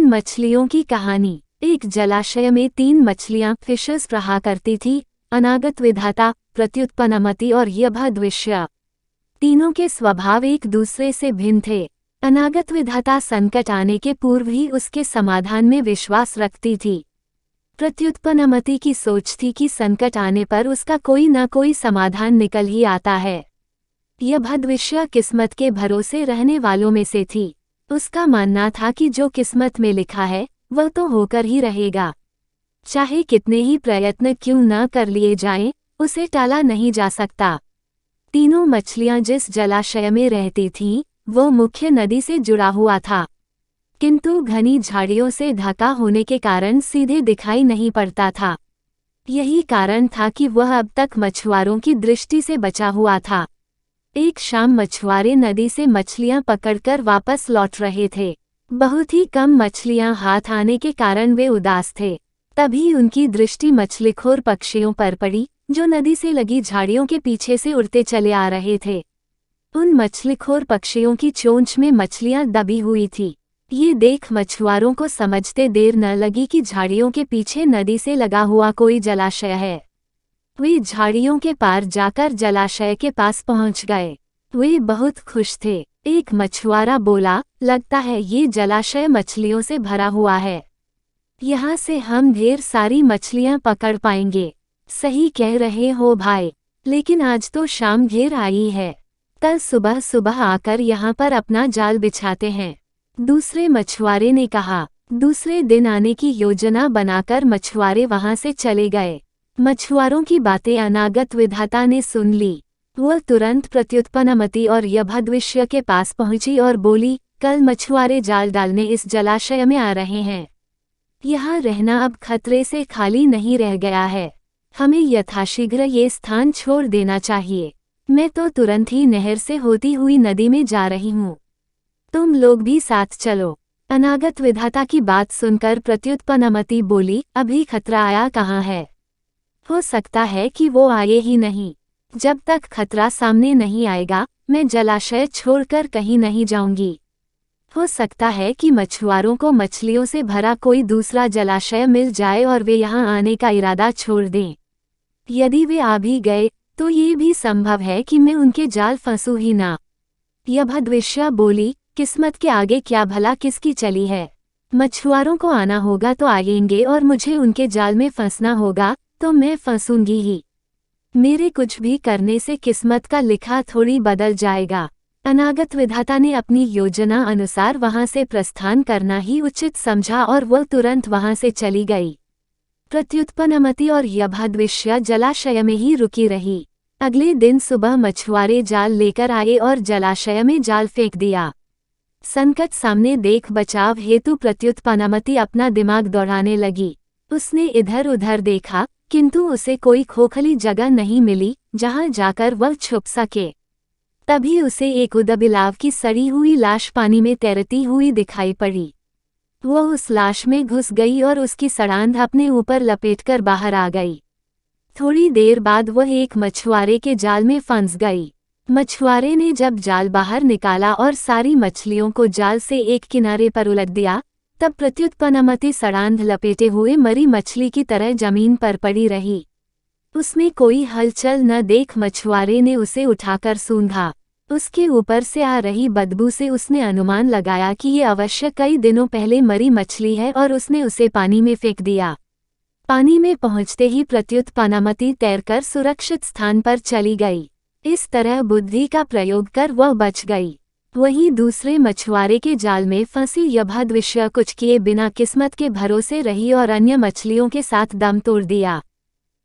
मछलियों की कहानी। एक जलाशय में 3 मछलियां फिशेस रहा करती थी, अनागत विधाता, प्रत्युत्पन्नमति और यभद्विष्य। तीनों के स्वभाव एक दूसरे से भिन्न थे। अनागत विधाता संकट आने के पूर्व ही उसके समाधान में विश्वास रखती थी। प्रत्युत्पन्नमति की सोच थी कि संकट आने पर उसका कोई न कोई समाधान निकल ही आता है। यभद्विष्य किस्मत के भरोसे रहने वालों में से थी। उसका मानना था कि जो किस्मत में लिखा है वह तो होकर ही रहेगा, चाहे कितने ही प्रयत्न क्यों न कर लिए जाएं, उसे टाला नहीं जा सकता। तीनों मछलियां जिस जलाशय में रहती थीं, वो मुख्य नदी से जुड़ा हुआ था, किंतु घनी झाड़ियों से ढका होने के कारण सीधे दिखाई नहीं पड़ता था। यही कारण था कि वह अब तक मछुआरों की दृष्टि से बचा हुआ था। एक शाम मछुआरे नदी से मछलियां पकड़कर वापस लौट रहे थे। बहुत ही कम मछलियां हाथ आने के कारण वे उदास थे। तभी उनकी दृष्टि मछलीखोर पक्षियों पर पड़ी, जो नदी से लगी झाड़ियों के पीछे से उड़ते चले आ रहे थे। उन मछलीखोर पक्षियों की चोंच में मछलियां दबी हुई थी। ये देख मछुआरों को समझते देर न लगी कि झाड़ियों के पीछे नदी से लगा हुआ कोई जलाशय है। वे झाड़ियों के पार जाकर जलाशय के पास पहुंच गए। वे बहुत खुश थे। एक मछुआरा बोला, लगता है ये जलाशय मछलियों से भरा हुआ है। यहाँ से हम ढेर सारी मछलियाँ पकड़ पाएंगे। सही कह रहे हो भाई, लेकिन आज तो शाम ढेर आई है। कल सुबह सुबह आकर यहाँ पर अपना जाल बिछाते हैं। दूसरे मछुआरे ने कहा। दूसरे दिन आने की योजना बनाकर मछुआरे वहाँ से चले गए। मछुआरों की बातें अनागत विधाता ने सुन ली। वह तुरंत प्रत्युत्पन्नमति और यभद्विष्य के पास पहुंची और बोली, कल मछुआरे जाल डालने इस जलाशय में आ रहे हैं। यहाँ रहना अब खतरे से खाली नहीं रह गया है। हमें यथाशीघ्र ये स्थान छोड़ देना चाहिए। मैं तो तुरंत ही नहर से होती हुई नदी में जा रही हूँ। तुम लोग भी साथ चलो। अनागत विधाता की बात सुनकर प्रत्युत्पन्नमति बोली, अभी खतरा आया कहाँ है? हो सकता है कि वो आए ही नहीं। जब तक खतरा सामने नहीं आएगा, मैं जलाशय छोड़कर कहीं नहीं जाऊंगी। हो सकता है कि मछुआरों को मछलियों से भरा कोई दूसरा जलाशय मिल जाए और वे यहाँ आने का इरादा छोड़ दें। यदि वे आ भी गए, तो ये भी संभव है कि मैं उनके जाल फंसूं ही ना। यभद्विष्य बोली, किस्मत के आगे क्या भला किसकी चली है। मछुआरों को आना होगा तो आएंगे और मुझे उनके जाल में फंसना होगा तो मैं फंसूंगी ही। मेरे कुछ भी करने से किस्मत का लिखा थोड़ी बदल जाएगा। अनागत विधाता ने अपनी योजना अनुसार वहां से प्रस्थान करना ही उचित समझा और वह तुरंत वहां से चली गई। प्रत्युत्पन्नमति और यभद्विष्य जलाशय में ही रुकी रही। अगले दिन सुबह मछुआरे जाल लेकर आए और जलाशय में जाल फेंक दिया। संकट सामने देख बचाव हेतु प्रत्युत्पन्नमति अपना दिमाग दौड़ाने लगी। उसने इधर उधर देखा, किंतु उसे कोई खोखली जगह नहीं मिली जहां जाकर वह छुप सके। तभी उसे एक उदबिलाव की सड़ी हुई लाश पानी में तैरती हुई दिखाई पड़ी। वह उस लाश में घुस गई और उसकी सड़ांध अपने ऊपर लपेटकर बाहर आ गई। थोड़ी देर बाद वह एक मछुआरे के जाल में फंस गई। मछुआरे ने जब जाल बाहर निकाला और सारी मछलियों को जाल से एक किनारे पर उलट दिया, तब प्रत्युत्पन्नमति सड़ांध लपेटे हुए मरी मछली की तरह जमीन पर पड़ी रही। उसमें कोई हलचल न देख मछुआरे ने उसे उठाकर सूंघा। उसके ऊपर से आ रही बदबू से उसने अनुमान लगाया कि ये अवश्य कई दिनों पहले मरी मछली है और उसने उसे पानी में फेंक दिया। पानी में पहुंचते ही प्रत्युत्पन्नमति तैरकर सुरक्षित स्थान पर चली गई। इस तरह बुद्धि का प्रयोग कर वह बच गई। वहीं दूसरे मछुआरे के जाल में फंसी यभद्विष्य कुछ किए बिना किस्मत के भरोसे रही और अन्य मछलियों के साथ दम तोड़ दिया।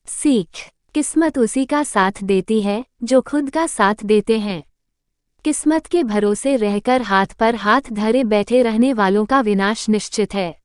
सीख, किस्मत उसी का साथ देती है जो खुद का साथ देते हैं। किस्मत के भरोसे रहकर हाथ पर हाथ धरे बैठे रहने वालों का विनाश निश्चित है।